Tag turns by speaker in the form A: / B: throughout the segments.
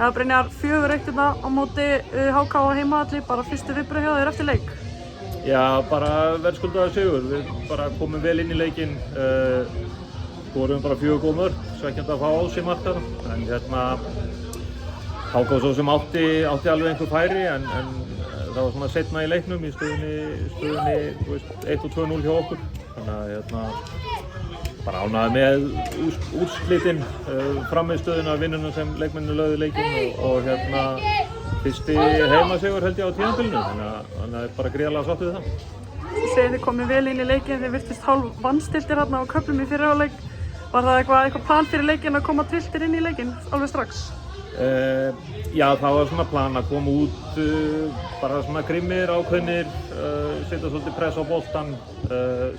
A: Já, Brynjar, 4-1 hérna á móti HK á heimavelli, bara fyrstu viðbrögð hjá þér eftir leik.
B: Já, bara verðskuldaður sigur. Við bara komum vel inn í leikinn, skorum bara 4 góð mörk, svekkjandi að fá á sig mark þarna. En HK svo sem átti alveg einhver færi, en það var svona seinna í leiknum í stöðunni 1 og 2-0 hjá okkur. Þannig að bara ánægður með úrslitin, frammistöðuna, vinnuna sem leikmennirnir lögðu leikinn og fyrsti heimasigur held ég á tímabilinu, þannig að bara gríðarlega sátt við það.
A: Þú segir þið komið vel inn í leikinn, þið virtust hálf vannstiltir hérna á köflum í fyrri hálfleik. Var það eitthvað plan fyrir leikinn að koma trilltir inn í leikinn alveg strax?
B: Já, það var svona plan að koma út bara svona grimmir, ákveðnir, setja svolítið press á boltann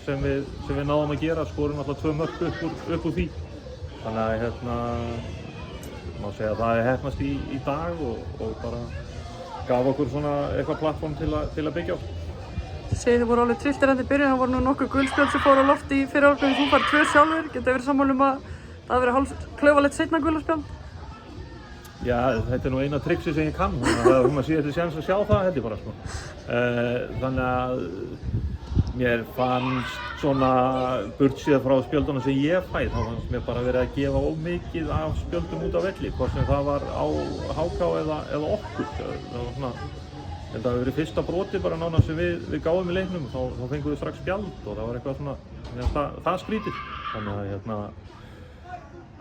B: sem við náðum að gera, skorum alltaf 2 mörk upp úr því. Þannig að má segja að það er heppnast í dag og bara gaf okkur svona eitthvað plattform til að byggja á.
A: Þið segið þið voru alveg trilltir enn í byrjun, það voru nú nokkuð gulspjöld sem fóru á loft í fyrri hálfleik, þú fær 2 sjálfur, getur verið sammála að það hafi verið hálf klaufalegt seinna gulspjöld?
B: Já, þetta er nú eina triksi sem ég kann, þannig að maður sé eftir séns að sjá það held ég bara sko. Þannig að mér fannst svona burtsíða frá spjöldunum sem ég fæ, þá fannst mér bara verið að gefa of mikið af spjöldum út af velli, hvort sem það var á HK eða okkur. Það var svona, held að það hafi verið fyrsta broti bara nánast sem við gáðum í leiknum, þá fengum við strax spjald og það var eitthvað svona, það skrítið. Þannig að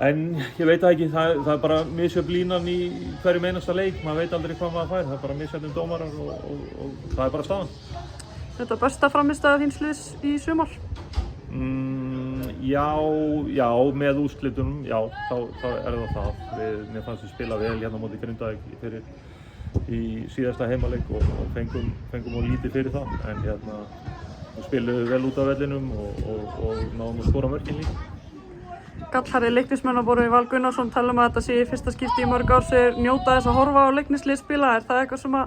B: en ég veit það ekki, það er bara misjöfn línan í hverjum einasta leik, maður veit aldrei hvað maður fær, það er bara misjöfnum dómarar og það er bara staðan.
A: Þetta besta frammistaða þíns liðs í sumar?
B: Já, með úrslitunum, já, þá er það. Mér fannst við spila vel hérna á móti Grindavík í síðasta heimaleik og fengum of lítið fyrir það, en við spiluðum vel út af vellinum og náðum að skora mörkin líka.
A: Gallharði leiknismenn á borð við Val Gunnarsson tala að þetta sé í fyrsta skipti í mörg ár sem njóta þess að horfa á leiknislið spila. Er það eitthvað sem að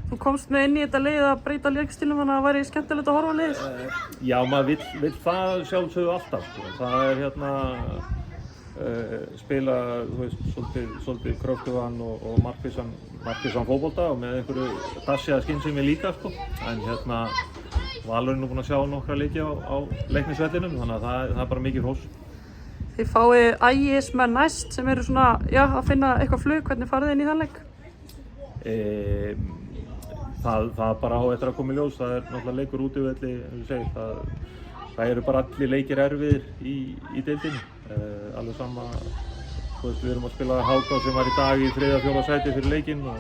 A: þú komst með inn í þetta lið að breyta leikstílum þannig að það væri skemmtilegt að horfa á liðið? Já,
B: maður vill það sjálfsögðu alltaf sko. Það er spila, þú veist, svolítið kröftugan og markvissan fótbolta og með einhverju dassi að skynsemi líka sko. En Valur er nú búinn að sjá nokkra leiki á leiknisvellinum, þannig að það er bara mikið hrós.
A: Þið fáið Ægismenn næst sem eru svona, að finna eitthvað flug, hvernig farið þið inn í þann leik?
B: Það bara á eftir að koma í ljós, það er náttúrulega leikur útivelli, það eru bara allir leikir erfiðir í deildinni, alveg sama, við erum að spila HK sem var í dag í 3. og 4. sæti fyrir leikinn og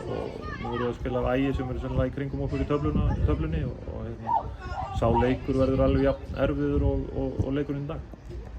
B: nú erum við að spila Ægi sem eru sennilega í kringum okkur í töflunni og sá leikur verður alveg jafn erfiður og leikurinn í dag.